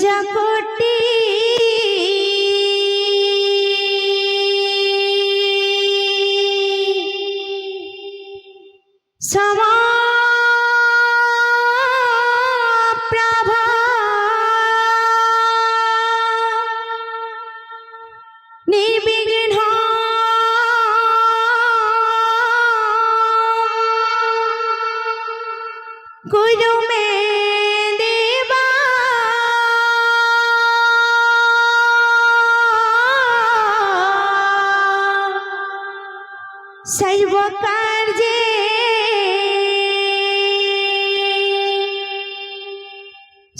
जाकोटी समा प्रभा निर्विघ्न गुरु में देवा सर्व कार्ये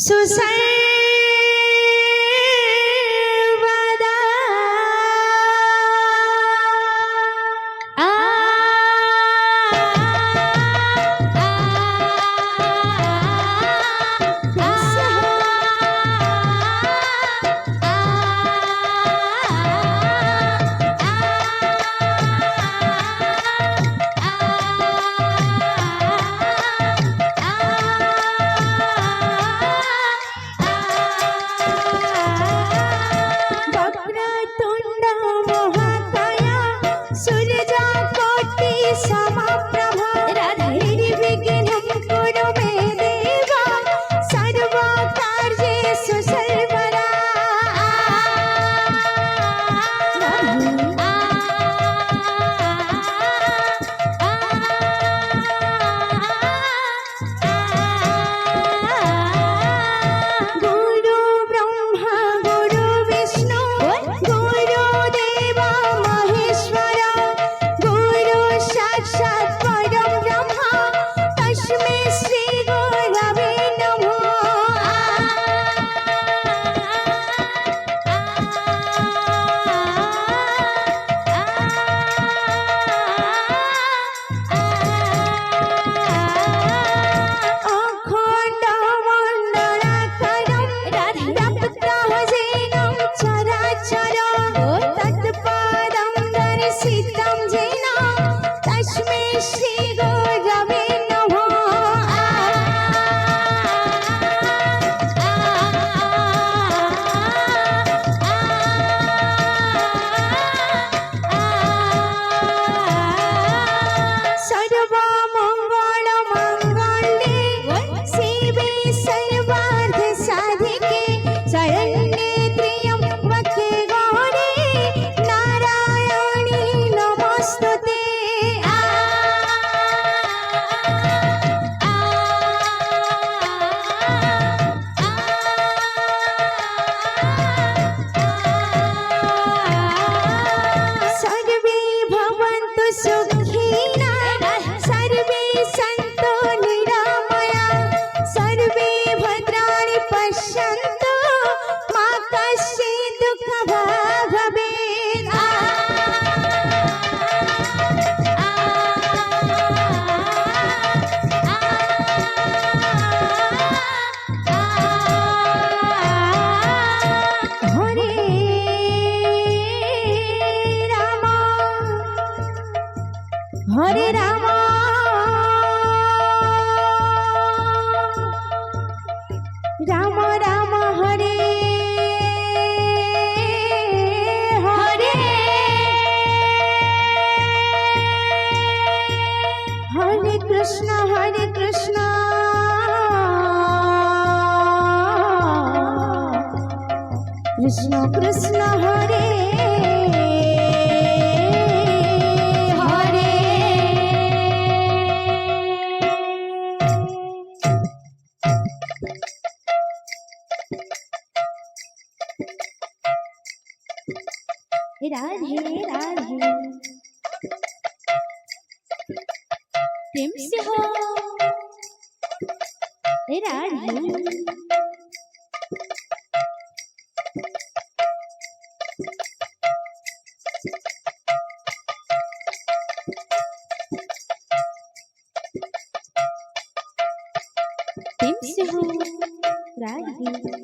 सुसर्वदा हरे राम राम राम हरे हरे हरे कृष्ण कृष्ण कृष्ण हरे राधे राधे प्रेम से हो राधे प्रेम से हो राधे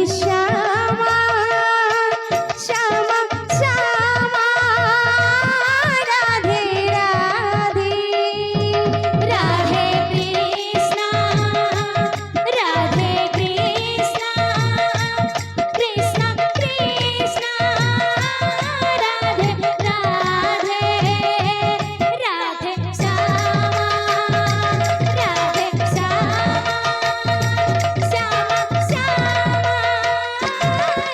श्यामा श्यामा श्यामा राधे राधे राधे कृष्णा राधे कृष्णा कृष्णा कृष्णा राधे राधे राधे श्यामा राधे श्यामा श्यामा श्यामा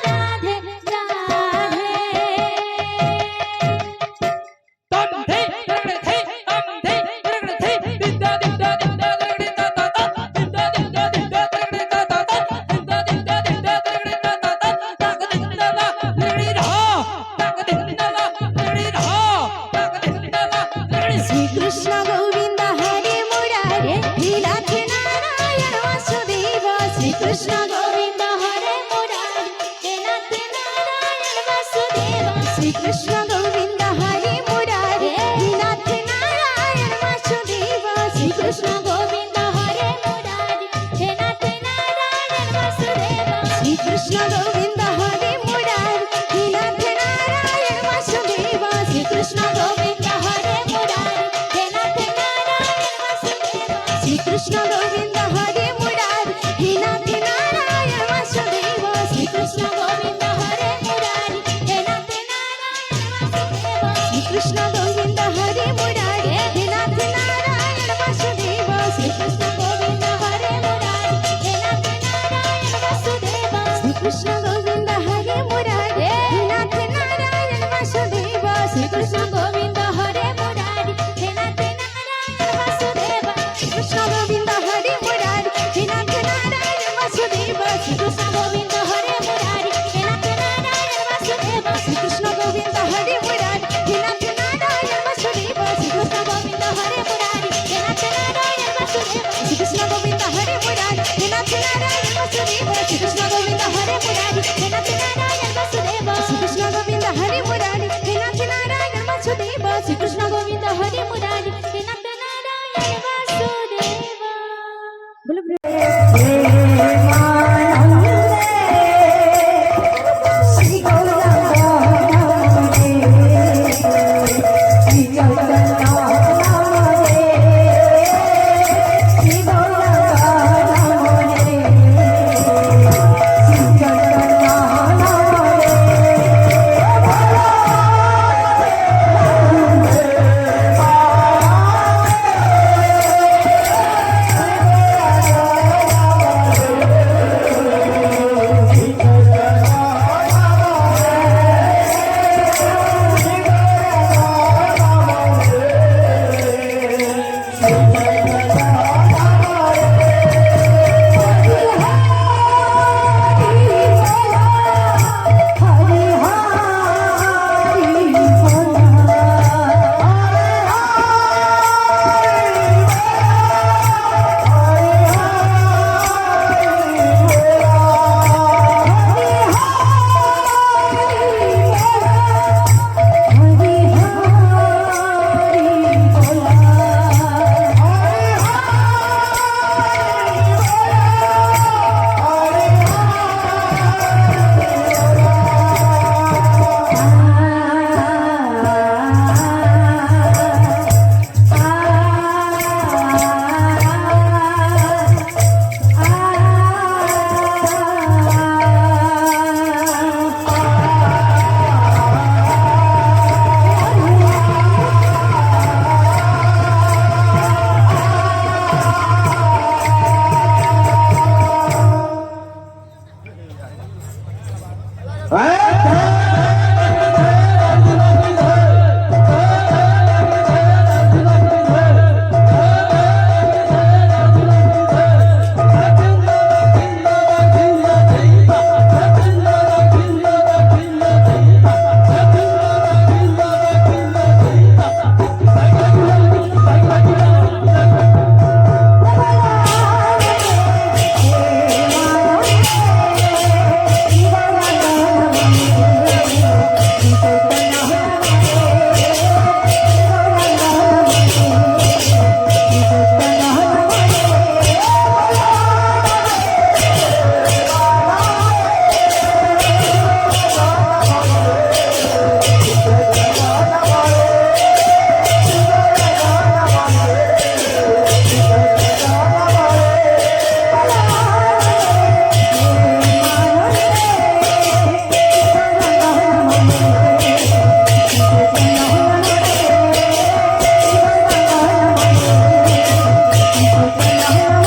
राधे श्री कृष्ण गोविंद हरे मुरारे हे नाथ नारायण वासुदेव श्री कृष्ण गोविंद हरे मुरारे हे नाथ नारायण वासुदेव श्री कृष्ण गोविंद हरे मुरारे हे नाथ नारायण वासुदेव श्री कृष्ण गोविंद हरे मुरारे हे नाथ नारायण वासुदेव श्री कृष्ण गोविंद हरे मुरारे हे नाथ नारायण वासुदेव श्री कृष्ण गोविंद हरे मुरारे हे नाथ नारायण वासुदेव श्री कृष्ण गोविंद हरे मुरारे हे नाथ नारायण वासुदेव श्री कृष्ण गोविंद हरे मुरारे हे नाथ नारायण वासुदेव श्री कृष्ण गोविंद हरे मुरारे हे नाथ नारायण वासुदेव श्री कृष्ण गोविंद हरे मुरारे हे नाथ नारायण वासुदेव श्री कृष्ण गोविंद हरे मुरारे हे नाथ नारायण वासुदेव श्री कृष्ण गोविंद हरे मुरारे हे नाथ नारायण वासुदेव श्री कृष्ण गोविंद हरे मुरारे हे नाथ नारायण वासुदेव श्री कृष्ण गोविंद हरे मुरारे हे नाथ नारायण वासुदेव श्री कृष्ण गोविंद हरे मुरारे हे नाथ नारायण वासुदेव श्री कृष्ण गोविंद हरे मुरारे हे नाथ नारायण वासुदेव श्री कृष्ण गोविंद हरे मुरारे हे नाथ नारायण वासुदेव श्री कृष्ण गोविंद हरे मुरारे हे नाथ नारायण वासुदेव श्री कृष्ण गोविंद हरे मुरारे हे नाथ नारायण वासुदेव श्री कृष्ण गोविंद हरे मुरारे हे नाथ नारायण वासुदेव बोलो Hey!